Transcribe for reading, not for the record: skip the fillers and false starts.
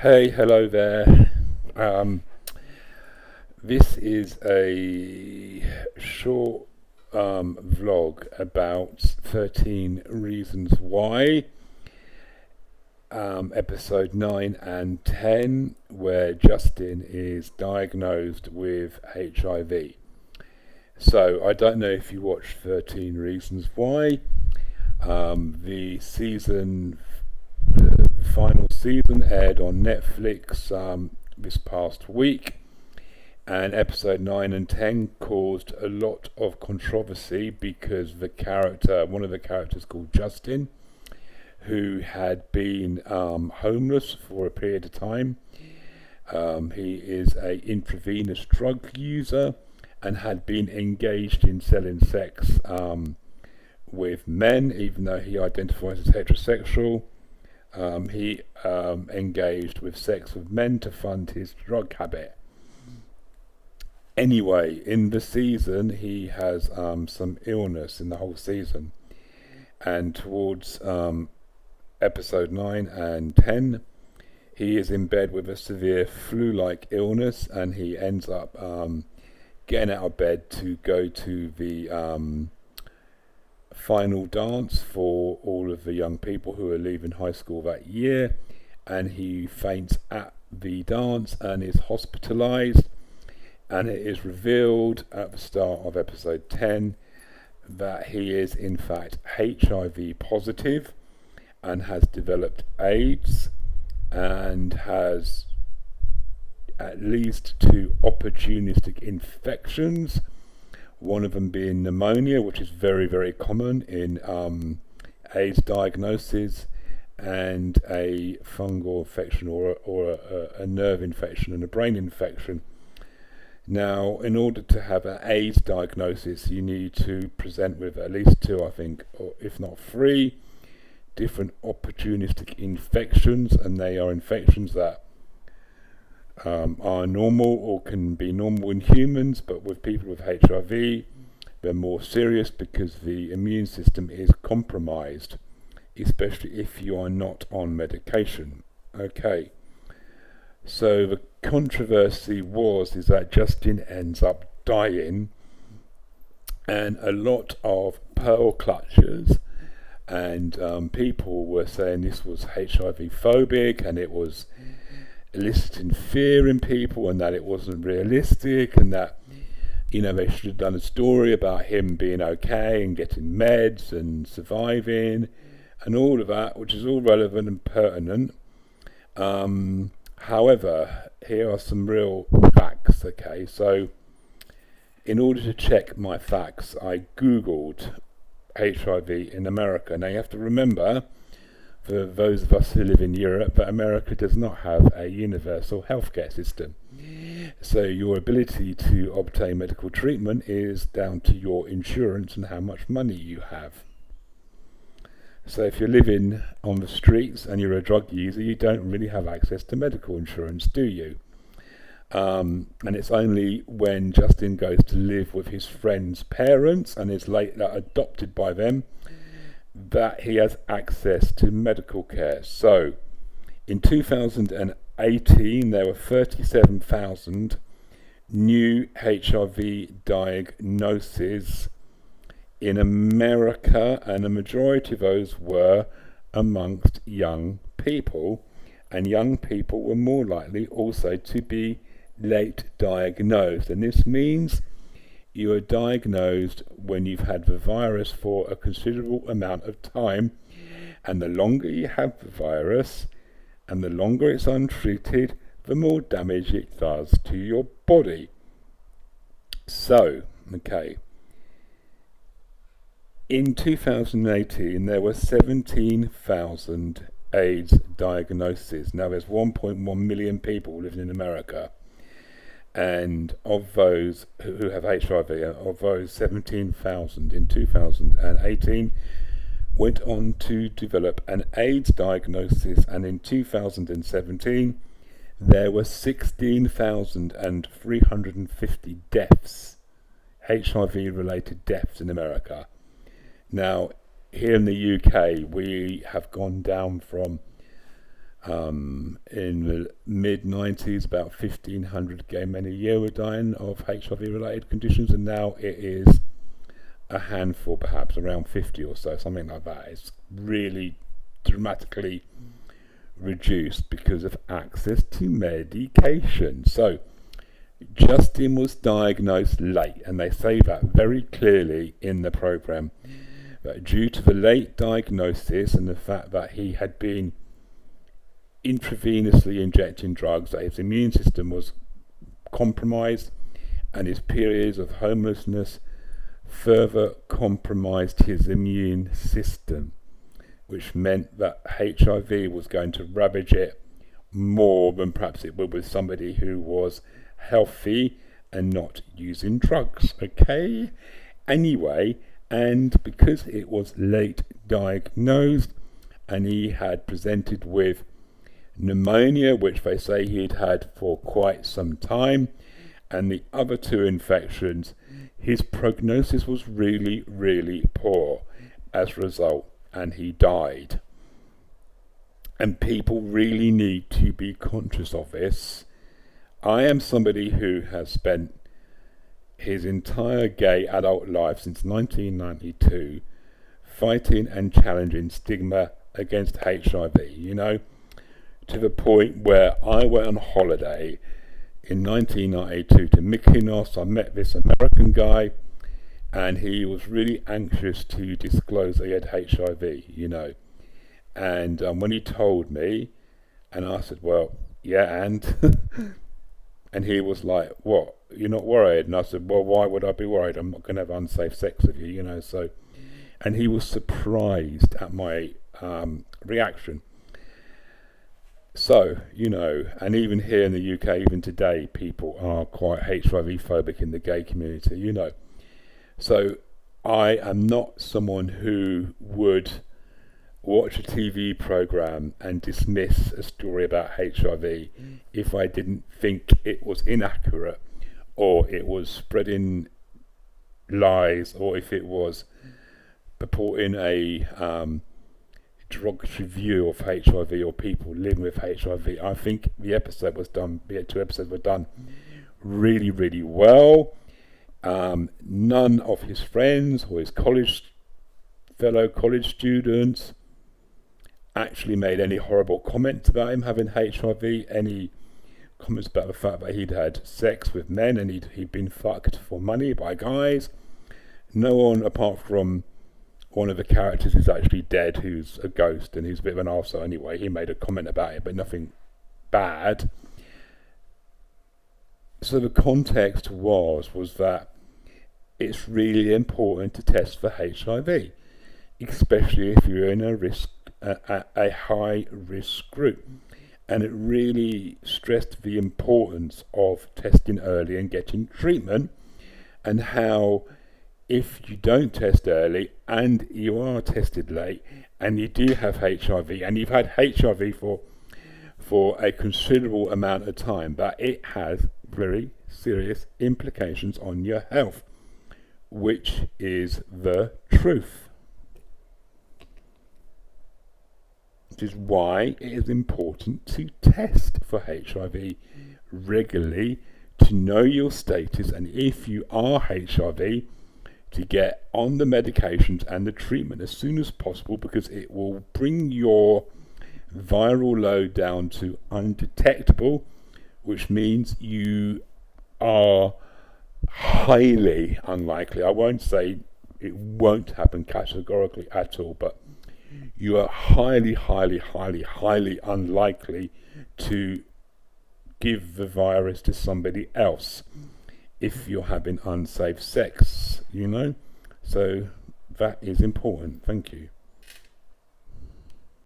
Hey, hello there. Um, this is a short vlog about 13 Reasons Why, episode 9 and 10, where Justin is diagnosed with HIV. So, I don't know if you watched 13 Reasons Why. The final season aired on Netflix this past week, and episode 9 and 10 caused a lot of controversy because one of the characters called Justin, who had been homeless for a period of time. He is a intravenous drug user and had been engaged in selling sex with men, even though he identifies as heterosexual. He engaged with sex with men to fund his drug habit. Anyway, in the season, he has some illness in the whole season. And towards episode 9 and 10, he is in bed with a severe flu-like illness, and he ends up getting out of bed to go to the final dance for all of the young people who are leaving high school that year, and he faints at the dance and is hospitalized, and it is revealed at the start of episode 10 that he is in fact HIV positive and has developed AIDS and has at least 2 opportunistic infections, one of them being pneumonia, which is very, very common in AIDS diagnosis, and a fungal infection or a nerve infection and a brain infection. Now, in order to have an AIDS diagnosis, you need to present with at least 2, I think, or if not 3, different opportunistic infections, and they are infections that are normal or can be normal in humans, but with people with HIV, they're more serious because the immune system is compromised, especially if you are not on medication. Okay, so the controversy is that Justin ends up dying, and a lot of pearl clutchers and people were saying this was HIV phobic and it was eliciting fear in people, and that it wasn't realistic, and that they should have done a story about him being okay and getting meds and surviving and all of that, which is all relevant and pertinent. However, here are some real facts. Okay, so in order to check my facts, I googled HIV in America. Now you have to remember, for those of us who live in Europe, that America does not have a universal healthcare system. So your ability to obtain medical treatment is down to your insurance and how much money you have. So if you're living on the streets and you're a drug user, you don't really have access to medical insurance, do you? And it's only when Justin goes to live with his friend's parents and is later adopted by them that he has access to medical care. So in 2018 there were 37,000 new HIV diagnoses in America, and a majority of those were amongst young people, and young people were more likely also to be late diagnosed. And this means you are diagnosed when you've had the virus for a considerable amount of time, and the longer you have the virus and the longer it's untreated, the more damage it does to your body. So, okay, in 2018 there were 17,000 AIDS diagnoses. Now there's 1.1 million people living in America, and of those who have HIV, of those 17,000 in 2018 went on to develop an AIDS diagnosis, and in 2017 there were 16,350 deaths, HIV related deaths in America. Now here in the UK we have gone down from In the mid-90s, about 1,500 gay men a year were dying of HIV-related conditions, and now it is a handful, perhaps around 50 or so, something like that. It's really dramatically reduced because of access to medication. So Justin was diagnosed late, and they say that very clearly in the program, that due to the late diagnosis and the fact that he had been intravenously injecting drugs, that his immune system was compromised, and his periods of homelessness further compromised his immune system, which meant that HIV was going to ravage it more than perhaps it would with somebody who was healthy and not using drugs. Okay? Anyway, and because it was late diagnosed and he had presented with pneumonia, which they say he'd had for quite some time, and the other two infections, his prognosis was really, really poor as a result, and he died. And people really need to be conscious of this. I am somebody who has spent his entire gay adult life since 1992 fighting and challenging stigma against HIV, to the point where I went on holiday in 1992 to Mykonos. I met this American guy, and he was really anxious to disclose that he had HIV, and when he told me, and I said, well, yeah, and and he was like, what, you're not worried? And I said, well, why would I be worried? I'm not going to have unsafe sex with you, so, and he was surprised at my reaction. So, and even here in the UK, even today, people are quite HIV phobic in the gay community, So I am not someone who would watch a TV program and dismiss a story about HIV if I didn't think it was inaccurate, or it was spreading lies, or if it was purporting a derogatory view of HIV or people living with HIV. I think the two episodes were done really, really well. None of his friends or his fellow college students actually made any horrible comments about him having HIV, any comments about the fact that he'd had sex with men and he'd been fucked for money by guys. No one, apart from one of the characters who's actually dead, who's a ghost and who's a bit of an arsehole anyway, he made a comment about it, but nothing bad. So the context was that it's really important to test for HIV, especially if you're in a high risk group. And it really stressed the importance of testing early and getting treatment, and how if you don't test early and you are tested late and you do have HIV and you've had HIV for a considerable amount of time, that it has very serious implications on your health, which is the truth. Which is why it is important to test for HIV regularly, to know your status, and if you are HIV, to get on the medications and the treatment as soon as possible, because it will bring your viral load down to undetectable, which means you are highly unlikely. I won't say it won't happen categorically at all, but you are highly, highly, highly, highly unlikely to give the virus to somebody else if you're having unsafe sex, So that is important. Thank you.